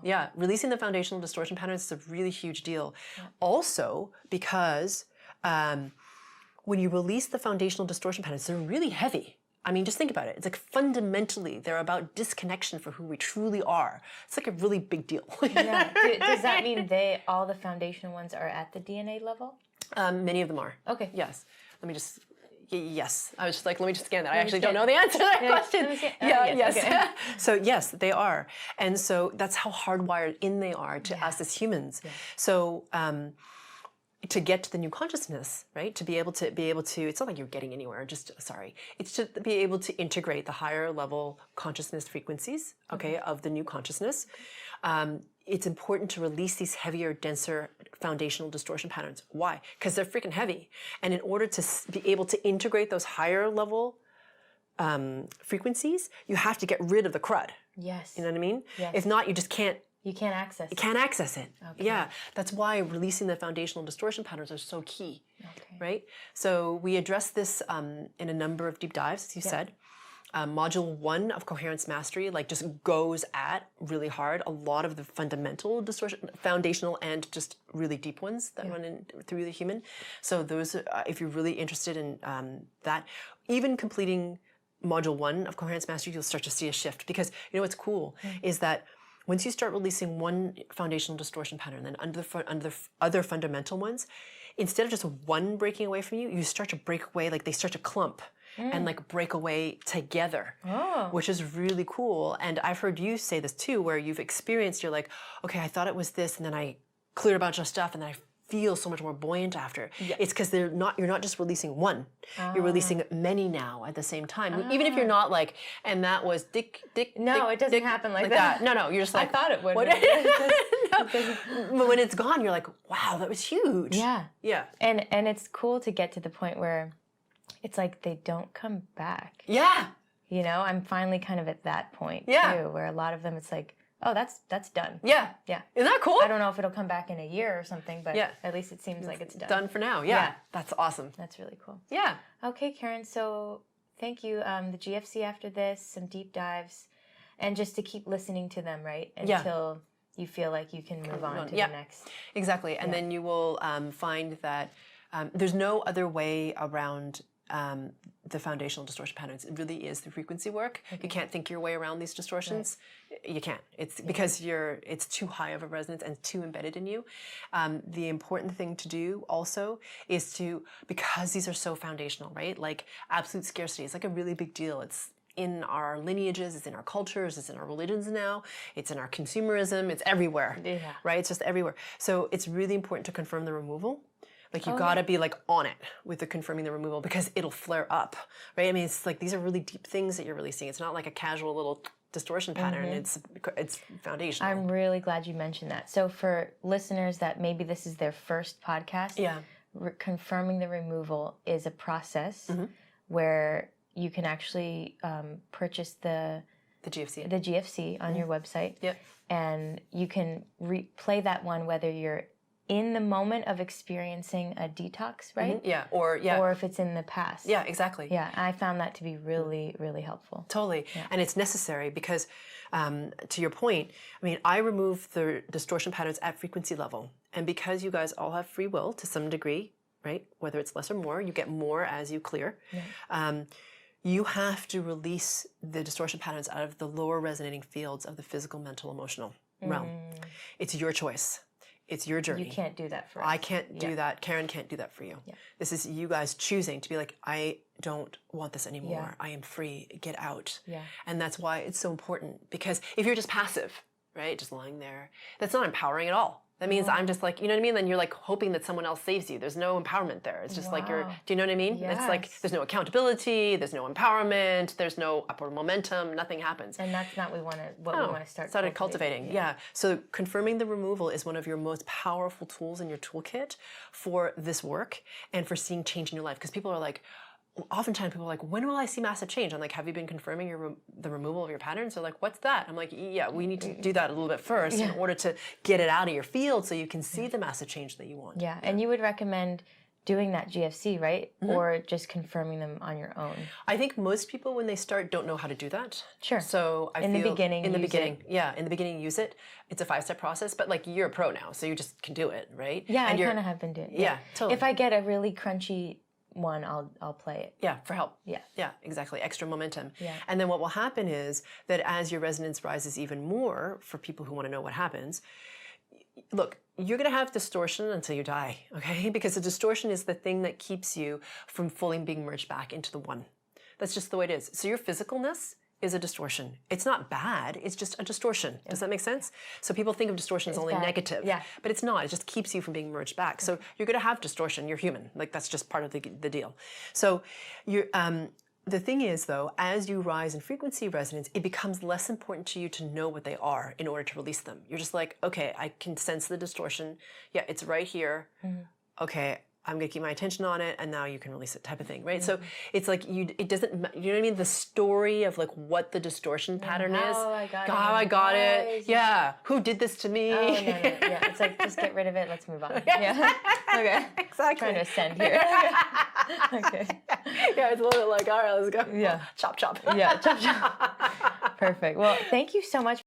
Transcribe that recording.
Yeah, releasing the foundational distortion patterns is a really huge deal. Also, because when you release the foundational distortion patterns, they're really heavy. I mean, just think about it. It's like fundamentally, they're about disconnection for who we truly are. It's like a really big deal. Yeah. Does that mean all the foundational ones are at the DNA level? Many of them are. Okay. Yes. Let me just. Yes. I was just like, let me just scan that. I actually don't know the answer to that question. Yes. Okay. So yes, they are. And so that's how hardwired in they are to us as humans. Yeah. So to get to the new consciousness, right? To be able to, it's not like you're getting anywhere, it's to be able to integrate the higher level consciousness frequencies, okay, of the new consciousness. It's important to release these heavier, denser foundational distortion patterns. Why? Because they're freaking heavy. And in order to be able to integrate those higher level frequencies, you have to get rid of the crud. Yes. You know what I mean? Yes. If not, you just can't. You can't access it. You can't access it. Okay. Yeah. That's why releasing the foundational distortion patterns are so key. Okay. Right? So we address this in a number of deep dives, as you said. Module 1 of Coherence Mastery just goes at really hard a lot of the fundamental distortion, foundational and just really deep ones that run in through the human. So those, if you're really interested in that, even completing Module 1 of Coherence Mastery, you'll start to see a shift. Because you know what's cool is that once you start releasing one foundational distortion pattern, then under the other fundamental ones, instead of just one breaking away from you, you start to break away, they start to clump and break away together, which is really cool. And I've heard you say this too, where you've experienced, you're like, okay, I thought it was this, and then I cleared a bunch of stuff, and then I feel so much more buoyant after. Yeah. It's because you're not just releasing one, you're releasing many now at the same time. Even if you're not and that was dick. No, it doesn't happen like that. No, you're just like, I thought it would. But when it's gone, you're like, wow, that was huge. Yeah. Yeah. And it's cool to get to the point where it's like they don't come back. Yeah. You know, I'm finally kind of at that point too, where a lot of them it's like, oh, that's done. Yeah. Yeah. Isn't that cool? I don't know if it'll come back in a year or something, but at least it seems like it's done. Done for now. Yeah. That's awesome. That's really cool. Yeah. Okay, Karen. So thank you. The GFC after this, some deep dives, and just to keep listening to them, right? Until you feel like you can move on to the next. Exactly. And then you will find that there's no other way around the foundational distortion patterns. It really is the frequency work. Okay. You can't think your way around these distortions. Right. You can't. It's because it's too high of a resonance and too embedded in you. The important thing to do also is because these are so foundational, right? Like absolute scarcity is like a really big deal. It's in our lineages, it's in our cultures, it's in our religions now, it's in our consumerism, it's everywhere, right? It's just everywhere. So it's really important to confirm the removal. Like you gotta be on it with the confirming the removal because it'll flare up, right? I mean, it's these are really deep things that you're releasing. It's not like a casual little distortion pattern. It's foundational. I'm really glad you mentioned that. So for listeners that maybe this is their first podcast, confirming the removal is a process where you can actually purchase the GFC on your website, and you can play that one whether you're in the moment of experiencing a detox, right? Or if it's in the past. Yeah, exactly. Yeah, I found that to be really, really helpful. Totally, and it's necessary because, to your point, I mean, I remove the distortion patterns at frequency level, and because you guys all have free will to some degree, right? Whether it's less or more, you get more as you clear. Yeah. You have to release the distortion patterns out of the lower resonating fields of the physical, mental, emotional realm. It's your choice. It's your journey. You can't do that for us. I can't do that. Karen can't do that for you. Yeah. This is you guys choosing to be like, I don't want this anymore. Yeah. I am free. Get out. Yeah. And that's why it's so important. Because if you're just passive, right, just lying there, that's not empowering at all. That means I'm just you know what I mean? Then you're hoping that someone else saves you. There's no empowerment there. It's just do you know what I mean? Yes. It's there's no accountability, there's no empowerment, there's no upward momentum, nothing happens. And that's not what we want to start cultivating. Yeah. So confirming the removal is one of your most powerful tools in your toolkit for this work and for seeing change in your life. Because people are oftentimes people are like, when will I see massive change? I'm like, have you been confirming the removal of your patterns? They're like, what's that? I'm like, yeah, we need to do that a little bit first in order to get it out of your field so you can see the massive change that you want. Yeah, and you would recommend doing that GFC, right? Or just confirming them on your own? I think most people, when they start, don't know how to do that. Sure. So in the beginning, use it. It's a 5-step process, but like you're a pro now, so you just can do it, right? Yeah, I kind of have been doing it. Yeah, totally. If I get a really crunchy one, I'll play it. Yeah, for help. Yeah. Yeah, exactly. Extra momentum. Yeah. And then what will happen is that as your resonance rises even more, for people who want to know what happens, look, you're going to have distortion until you die, okay? Because the distortion is the thing that keeps you from fully being merged back into the one. That's just the way it is. So your physicalness is a distortion. It's not bad, it's just a distortion. Does that make sense? So people think of distortion as only negative, but it's not. It just keeps you from being merged back. So you're going to have distortion. You're human. Like that's just part of the deal. So you're, the thing is, though, as you rise in frequency resonance, it becomes less important to you to know what they are in order to release them. You're just like, okay, I can sense the distortion. Yeah, it's right here. Okay, I'm going to keep my attention on it, and now you can release it, type of thing, right? So it's like it doesn't, you know what I mean? The story of like what the distortion pattern is, how I got it. Yeah, who did this to me? Oh, no. Yeah, it's like just get rid of it. Let's move on. Yeah. Okay. Exactly. Trying to ascend here. Okay. Yeah, it's a little bit like, all right, let's go. Yeah. Chop, chop. Yeah, chop, chop. Perfect. Well, thank you so much.